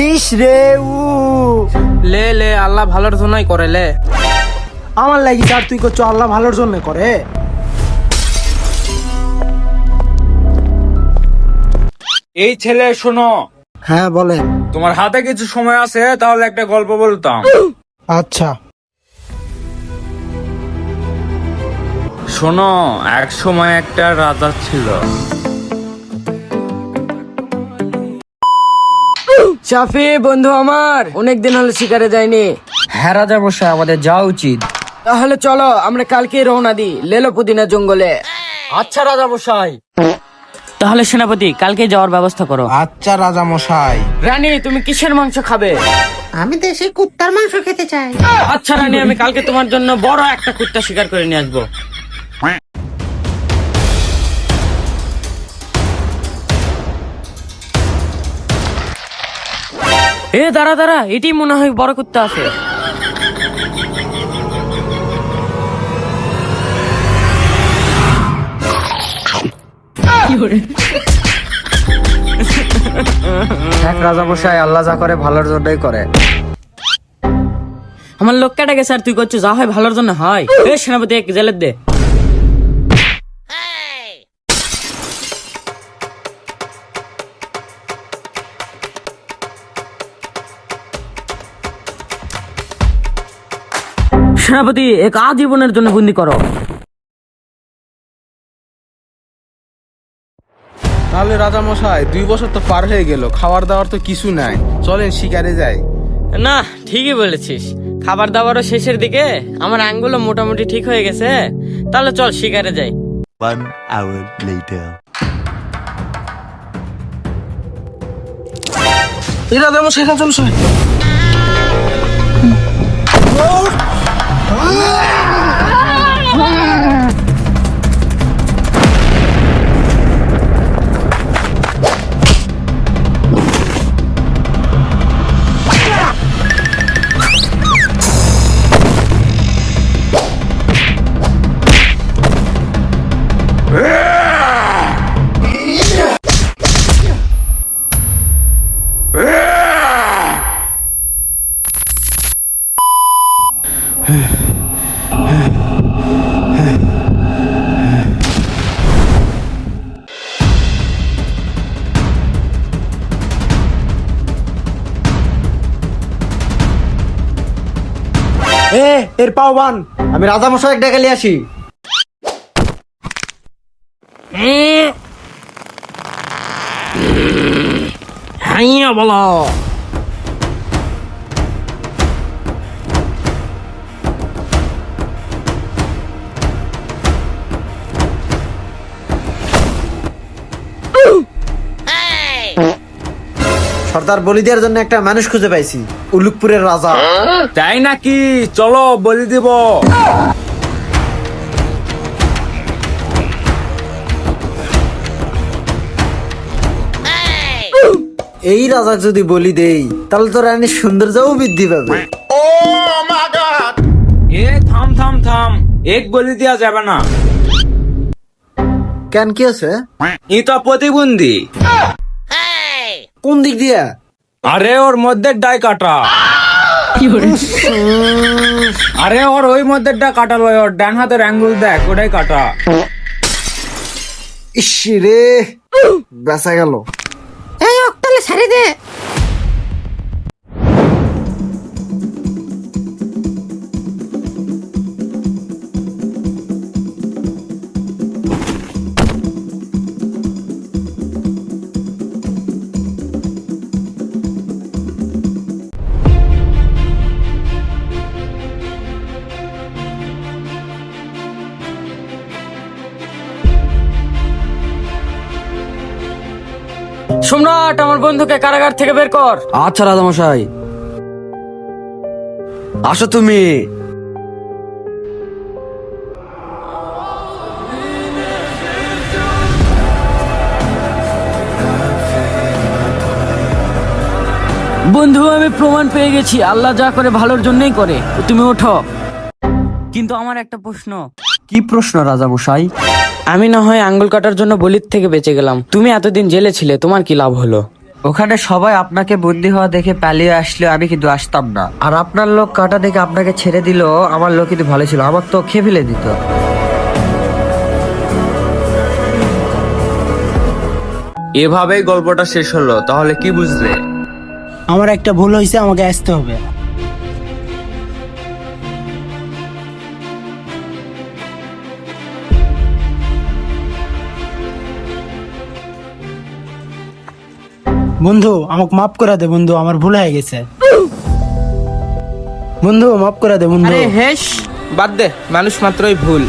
ইস রে লে লে আল্লাহ ভালোর জন্যই করে লে। আমার লাগি আর তুই করছো আল্লাহ ভালোর জন্য করে। এই ছেলে শোনো, হ্যাঁ বলেন। তোমার হাতে কিছু সময় আছে, তাহলে একটা গল্প বলতাম। আচ্ছা। শোনো, এক সময় একটা রাজা ছিল। শাফি বন্ধু আমার, অনেকদিন হলো শিকারে যায়নি। হ্যাঁ রাজা মশাই, আমাদের যাওয়া উচিত। তাহলে চলো আমরা কালকে রওনা দিই লেলোপুদিনা জঙ্গলে। আচ্ছা রাজা মশাই। তাহলে সেনাপতি কালকে যাওয়ার ব্যবস্থা করো। আচ্ছা রাজা মশাই। রানী তুমি কিসের মাংস খাবে? আমি দেশি কুত্তার মাংস খেতে চাই। আচ্ছা রানী, আমি কালকে তোমার জন্য বড় একটা কুত্তা শিকার করে নিয়ে আসবো। এ দাঁড়া দাঁড়া, এটি মনে হয় বড় কুত্তা আছে। এক রাজা মশাই, আল্লাহ যা করে ভালোর জন্যই করে। আমার লোক কেটে গেছে আর তুই করছিস যা হয় ভালোর জন্য হয়। এ সেনাপতি এক জেলের দে। সেনাপতি এক আজীবনের জন্য বন্দি করো। তাহলে রাজা মশাই 2 বছর তো পার হয়ে গেল, খাবার দাবার তো কিছু নাই, চলেন শিকারে যাই। না ঠিকই বলেছিস, খাবার দাবারও শেষের দিকে, আমার আঙ্গুলও মোটামুটি ঠিক হয়ে গেছে। তাহলে চল শিকারে যাই। 1 hour later. এই রাজা মশাই, রাজা মশাই। এর পাওবান, আমি রাজা মশাই এক ডেকে নিয়ে আসি। হ্যাঁ বলো। সর্দার বলি দেওয়ার জন্য একটা মানুষ খুঁজে পাইছি, উলুকপুরের রাজা। তাই নাকি? চলো বলি দিব। এই রাজা যদি বলি দেই, তাহলে তো রানীর সৌন্দর্যও বৃদ্ধি পাবে। এ থাম থাম থাম, এক বলি দেওয়া যাবে না। কেন, কি আছে? ই তো প্রতিবন্ধী। কোন দিক দিয়ে? আরে ওর মধ্যে ডাই কাটা। আরে ওর ওই মধ্যে কাটা লয়, ওর ডান হাতের অ্যাঙ্গুল দেখ, ওটাই কাটা। ইস রে, বেঁচা গেল। এই অক্টালে ছাড়ি দে। সম্রাট, আমার বন্ধুকে কারাগার থেকে বের কর। আচ্ছা রাজা মশাই। আসো তুমি। বন্ধু আমি প্রমাণ পেয়ে গেছি, আল্লাহ যা করে ভালোর জন্যই করে। তুমি ওঠো। কিন্তু আমার একটা প্রশ্ন। কি প্রশ্ন রাজা মশাই? আমি না হয় আঙ্গুল কাটার জন্য বলির থেকে বেঁচে গেলাম, তুমি এতদিন জেলে ছিলে, তোমার কি লাভ হলো? ওখানে সবাই আপনাকে বন্দী হওয়া দেখে পালিয়ে আসলে আমি কিন্তু আসতাম না। আর আপনার লোক কাটা দেখে আপনাকে ছেড়ে দিল, আমার লোক কিন্তু ভালো ছিল, আমার তো খেয়ে ফেলে দিত। এভাবেই গল্পটা শেষ হলো, তাহলে কি বুঝলে? আমার একটা ভুল হয়েছে, আমাকে আসতে হবে। বন্ধু আমাকে মাফ করে দে বন্ধু, আমার ভুল হয়ে গেছে। বন্ধু মাফ করে দে বন্ধু। আরে হেস, বাদ দে, মানুষ মাত্রই ভুল।